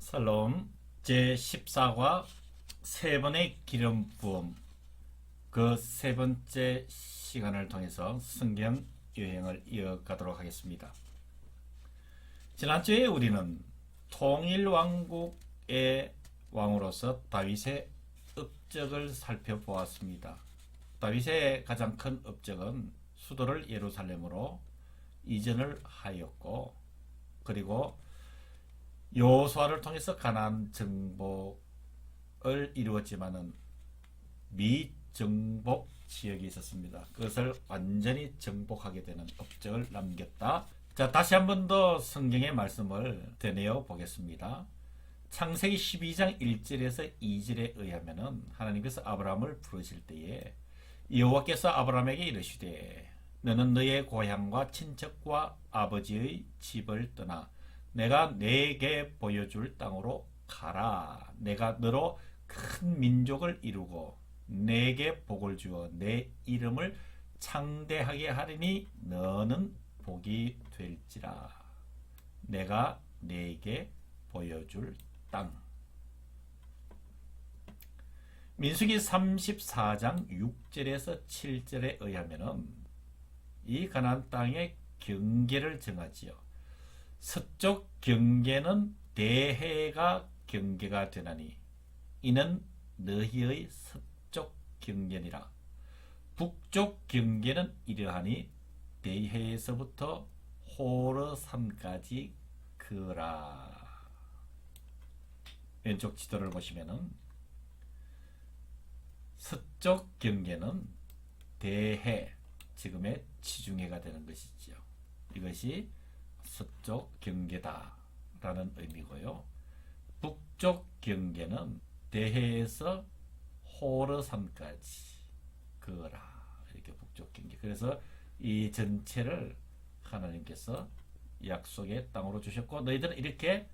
살롬 제14과 세 번의 기름 부음, 그 세 번째 시간을 통해서 성경 여행을 이어가도록 하겠습니다. 지난주에 우리는 통일왕국의 왕으로서 다윗의 업적을 살펴보았습니다. 다윗의 가장 큰 업적은 수도를 예루살렘으로 이전을 하였고, 그리고 여호수아를 통해서 가나안 정복을 이루었지만은 미정복 지역이 있었습니다. 그것을 완전히 정복하게 되는 업적을 남겼다. 자, 다시 한 번 더 성경의 말씀을 되뇌어 보겠습니다. 창세기 12장 1절에서 2절에 의하면은 하나님께서 아브라함을 부르실 때에 여호와께서 아브라함에게 이르시되 너는 너의 고향과 친척과 아버지의 집을 떠나 내가 내게 보여줄 땅으로 가라. 내가 너로 큰 민족을 이루고 내게 복을 주어 내 이름을 창대하게 하리니 너는 복이 될지라. 내가 내게 보여줄 땅. 민수기 34장 6절에서 7절에 의하면은 이 가나안 땅의 경계를 정하지요. 서쪽 경계는 대해가 경계가 되나니 이는 너희의 서쪽 경계니라. 북쪽 경계는 이러하니 대해에서부터 호르산까지 그라. 왼쪽 지도를 보시면은 서쪽 경계는 대해, 지금의 지중해가 되는 것이지요. 이것이 서쪽 경계다라는 의미고요. 북쪽 경계는 대해에서 호르산까지 그어라. 이렇게 북쪽 경계. 그래서 이 전체를 하나님께서 약속의 땅으로 주셨고 너희들은 이렇게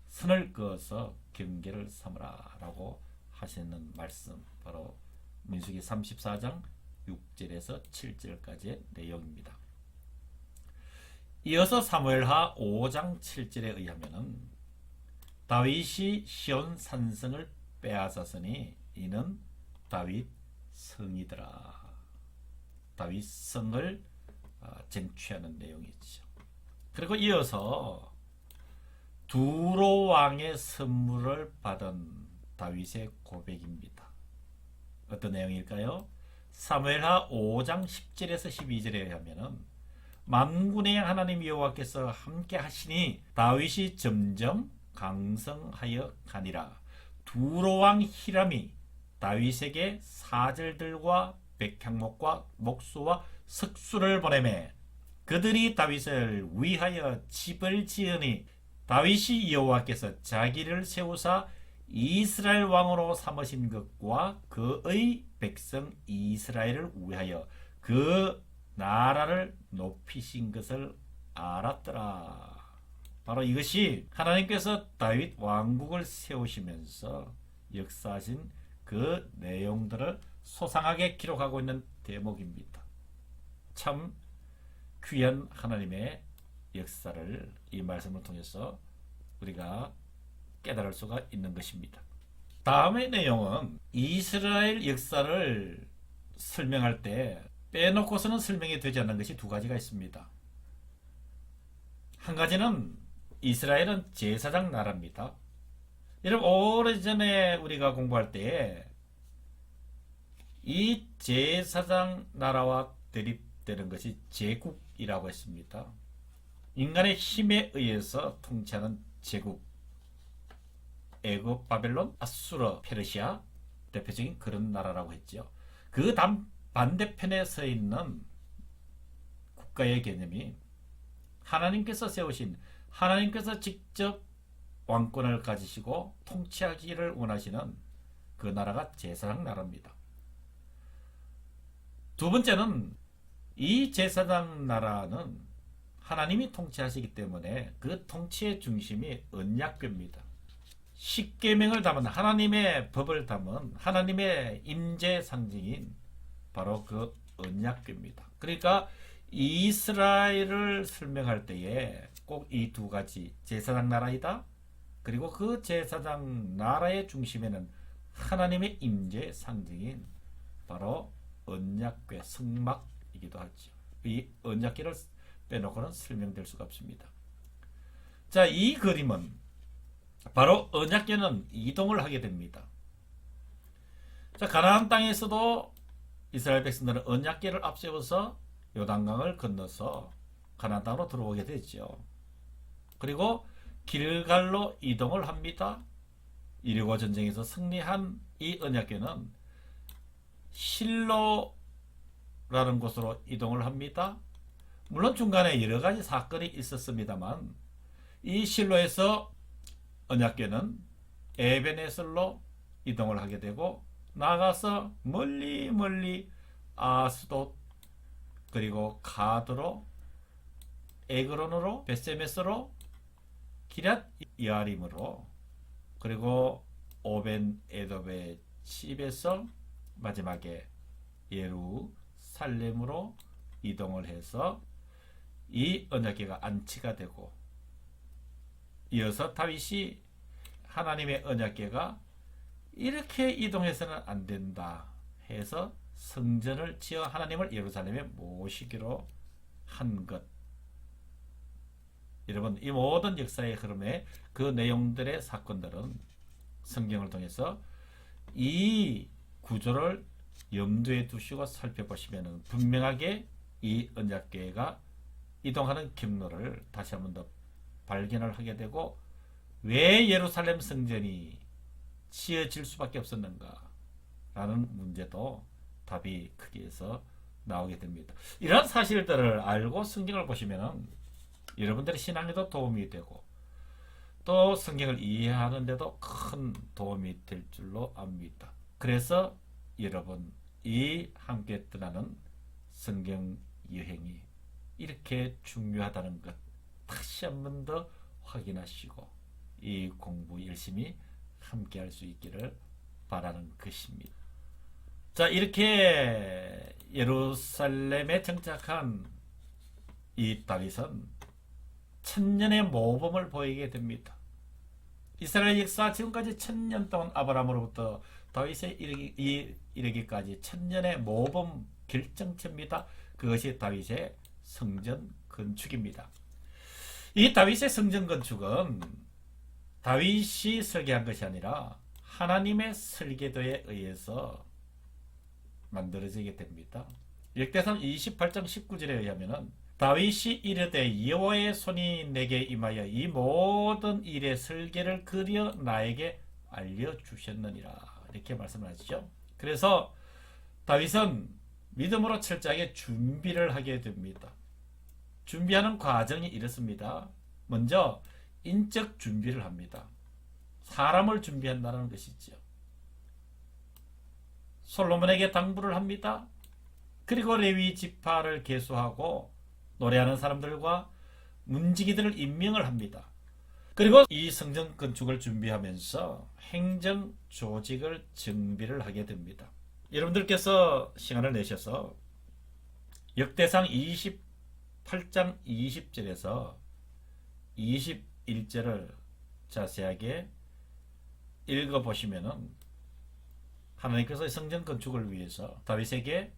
선을 그어서 경계를 삼으라 라고 하시는 말씀, 바로 민수기 34장 6절에서 7절까지의 내용입니다. 이어서 사무엘하 5장 7절에 의하면은 다윗이 시온 산성을 빼앗았으니 이는 다윗 성이더라. 다윗 성을 쟁취하는 내용이죠. 그리고 이어서 두로 왕의 선물을 받은 다윗의 고백입니다. 어떤 내용일까요? 사무엘하 5장 10절에서 12절에 의하면은 만군의 하나님 여호와께서 함께 하시니 다윗이 점점 강성하여 가니라. 두로왕 히람이 다윗에게 사절들과 백향목과 목수와 석수를 보내매 그들이 다윗을 위하여 집을 지으니 다윗이 여호와께서 자기를 세우사 이스라엘 왕으로 삼으신 것과 그의 백성 이스라엘을 위하여 그 나라를 높이신 것을 알았더라. 바로 이것이 하나님께서 다윗 왕국을 세우시면서 역사하신 그 내용들을 소상하게 기록하고 있는 대목입니다. 참 귀한 하나님의 역사를 이 말씀을 통해서 우리가 깨달을 수가 있는 것입니다. 다음의 내용은 이스라엘 역사를 설명할 때 빼놓고서는 설명이 되지 않는 것이 두 가지가 있습니다. 한 가지는 이스라엘은 제사장 나라입니다. 여러분, 오래전에 우리가 공부할 때 이 제사장 나라와 대립되는 것이 제국이라고 했습니다. 인간의 힘에 의해서 통치하는 제국, 애굽, 바벨론, 아수르, 페르시아 대표적인 그런 나라라고 했죠. 그 반대편에 서 있는 국가의 개념이 하나님께서 세우신, 하나님께서 직접 왕권을 가지시고 통치하기를 원하시는 그 나라가 제사장 나라입니다. 두 번째는 이 제사장 나라는 하나님이 통치하시기 때문에 그 통치의 중심이 언약궤입니다. 십계명을 담은, 하나님의 법을 담은 하나님의 임재 상징인 바로 그 언약궤입니다. 그러니까 이스라엘을 설명할 때에 꼭 이 두 가지, 제사장 나라이다, 그리고 그 제사장 나라의 중심에는 하나님의 임재의 상징인 바로 언약궤 성막이기도 하죠. 이 언약궤를 빼놓고는 설명될 수가 없습니다. 자, 이 그림은 바로 언약궤는 이동을 하게 됩니다. 자, 가나안 땅에서도 이스라엘 백성들은 언약궤를 앞세워서 요단강을 건너서 가나안 땅으로 들어오게 되죠. 그리고 길갈로 이동을 합니다. 이리고 전쟁에서 승리한 이 언약궤는 실로라는 곳으로 이동을 합니다. 물론 중간에 여러 가지 사건이 있었습니다만 이 실로에서 언약궤는 에베네셀로 이동을 하게 되고 나가서 멀리 아스돗 그리고 가드로 에그론으로 베세메스로 기럇 여아림으로 그리고 오벤 에돔의 집에서 마지막에 예루살렘으로 이동을 해서 이 언약궤가 안치가 되고 이어서 다윗이 하나님의 언약궤가 이렇게 이동해서는 안 된다 해서 성전을 지어 하나님을 예루살렘에 모시기로 한 것. 여러분, 이 모든 역사의 흐름에 그 내용들의 사건들은 성경을 통해서 이 구조를 염두에 두시고 살펴보시면 분명하게 이 언약궤가 이동하는 경로를 다시 한번 더 발견을 하게 되고 왜 예루살렘 성전이 지어질 수밖에 없었는가 라는 문제도 답이 크게에서 나오게 됩니다. 이런 사실들을 알고 성경을 보시면 여러분들의 신앙에도 도움이 되고 또 성경을 이해하는 데도 큰 도움이 될 줄로 압니다. 그래서 여러분, 이 함께 떠나는 성경 여행이 이렇게 중요하다는 것 다시 한 번 더 확인하시고 이 공부 열심히 함께 할 수 있기를 바라는 것입니다. 자, 이렇게 예루살렘에 정착한 이 다윗은 천년의 모범을 보이게 됩니다. 이스라엘 역사 지금까지 1000년 동안 아브라함으로부터 다윗에 이르기까지 1000년의 모범 결정체입니다. 그것이 다윗의 성전 건축입니다. 이 다윗의 성전 건축은 다윗이 설계한 것이 아니라 하나님의 설계도에 의해서 만들어지게 됩니다. 역대상 28장 19절에 의하면 다윗이 이르되 여호와의 손이 내게 임하여 이 모든 일의 설계를 그려 나에게 알려주셨느니라 이렇게 말씀을 하시죠. 그래서 다윗은 믿음으로 철저하게 준비를 하게 됩니다. 준비하는 과정이 이렇습니다. 먼저 인적 준비를 합니다. 사람을 준비한다는 것이죠. 솔로몬에게 당부를 합니다. 그리고 레위 지파를 계수하고 노래하는 사람들과 문지기들을 임명을 합니다. 그리고 이 성전 건축을 준비하면서 행정 조직을 정비를 하게 됩니다. 여러분들께서 시간을 내셔서 역대상 28장 20절에서 21절을 자세하게 읽어보시면은 하나님께서 성전 건축을 위해서 다윗에게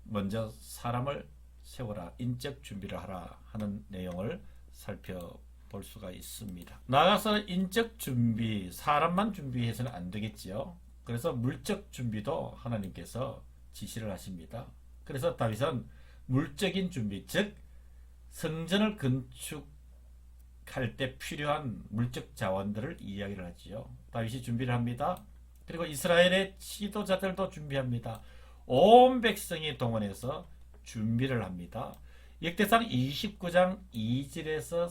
먼저 사람을 세워라, 인적 준비를 하라 하는 내용을 살펴볼 수가 있습니다. 나아가서 인적 준비, 사람만 준비해서는 안 되겠지요. 그래서 물적 준비도 하나님께서 지시를 하십니다. 그래서 다윗은 물적인 준비, 즉 성전을 건축할 때 필요한 물적 자원들을 이야기를 하지요. 다윗이 준비를 합니다. 그리고 이스라엘의 지도자들도 준비합니다. 온 백성이 동원해서 준비를 합니다. 역대상 29장 2절에서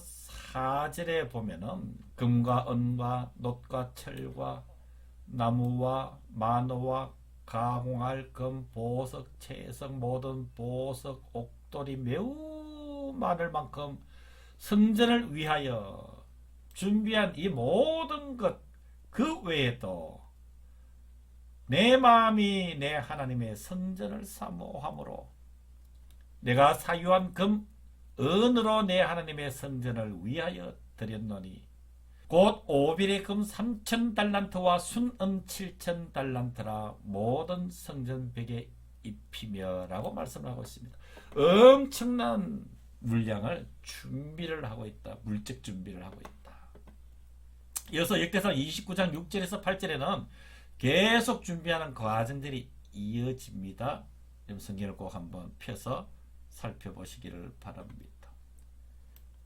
4절에 보면은 금과 은과 놋과 철과 나무와 마노와 가공할 금, 보석, 채석, 모든 보석, 옥돌이 매우 많을 만큼 성전을 위하여 준비한 이 모든 것, 그 외에도 내 마음이 내 하나님의 성전을 사모함으로 내가 사유한 금, 은으로 내 하나님의 성전을 위하여 드렸노니 곧 오빌의 금 3,000달란트와 순은 7,000달란트라 모든 성전벽에 입히며라고 말씀을 하고 있습니다. 엄청난 물량을 준비를 하고 있다. 물적 준비를 하고 있다. 이어서 역대상 29장 6절에서 8절에는 계속 준비하는 과정들이 이어집니다. 성경을 꼭 한번 펴서 살펴보시기를 바랍니다.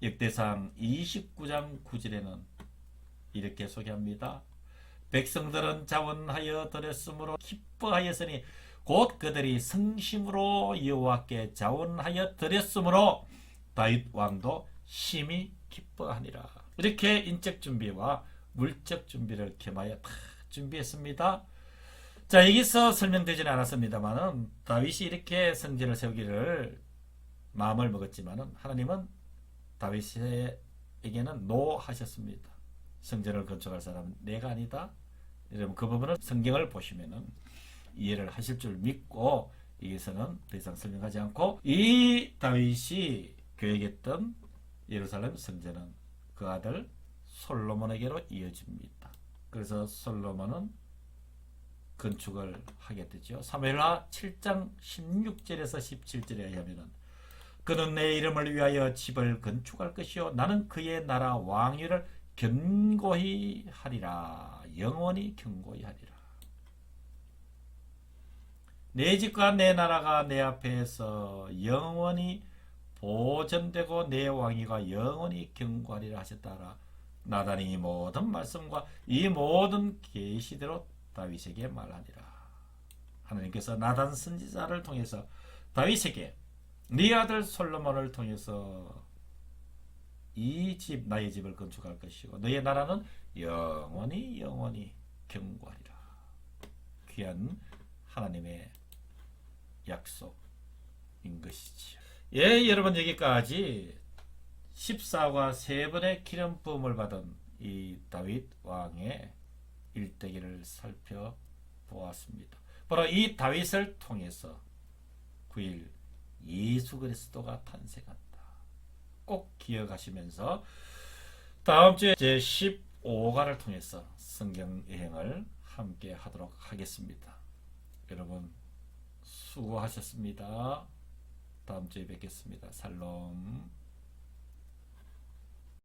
역대상 29장 9절에는 이렇게 소개합니다. 백성들은 자원하여 드렸으므로 기뻐하였으니 곧 그들이 성심으로 여호와께 자원하여 드렸으므로 다윗 왕도 심히 기뻐하니라. 이렇게 인적 준비와 물적 준비를 겸하여 다 준비했습니다. 자, 여기서 설명되지는 않았습니다만은 다윗이 이렇게 성전을 세우기를 마음을 먹었지만은 하나님은 다윗에게는 노하셨습니다. 성전을 건축할 사람은 내가 아니다. 여러분 그 부분을 성경을 보시면은 이해를 하실 줄 믿고 여기서는 더 이상 설명하지 않고 이 다윗이 계획했던 예루살렘 성전은 그 아들 솔로몬에게로 이어집니다. 그래서 솔로몬은 건축을 하게 되죠. 사무엘하 7장 16절에서 17절에 의하면은 그는 내 이름을 위하여 집을 건축할 것이요 나는 그의 나라 왕위를 견고히 하리라. 영원히 견고히 하리라. 내 집과 내 나라가 내 앞에서 영원히 보존되고 내 왕위가 영원히 견고하리라 하셨다라. 나단이 이 모든 말씀과 이 모든 계시대로 다윗에게 말하니라. 하나님께서 나단 선지자를 통해서 다윗에게 네 아들 솔로몬을 통해서 이 집 나의 집을 건축할 것이고 너의 나라는 영원히 견고하리라. 귀한 하나님의 약속인 것이지요. 예, 여러분 여기까지 14과 3번의 기름 부음을 받은 이 다윗 왕의 일대기를 살펴보았습니다. 바로 이 다윗을 통해서 9일 예수 그리스도가 탄생한다. 꼭 기억하시면서 다음 주에 제 15가를 통해서 성경 여행을 함께 하도록 하겠습니다. 여러분 수고하셨습니다. 다음 주에 뵙겠습니다. 살롬.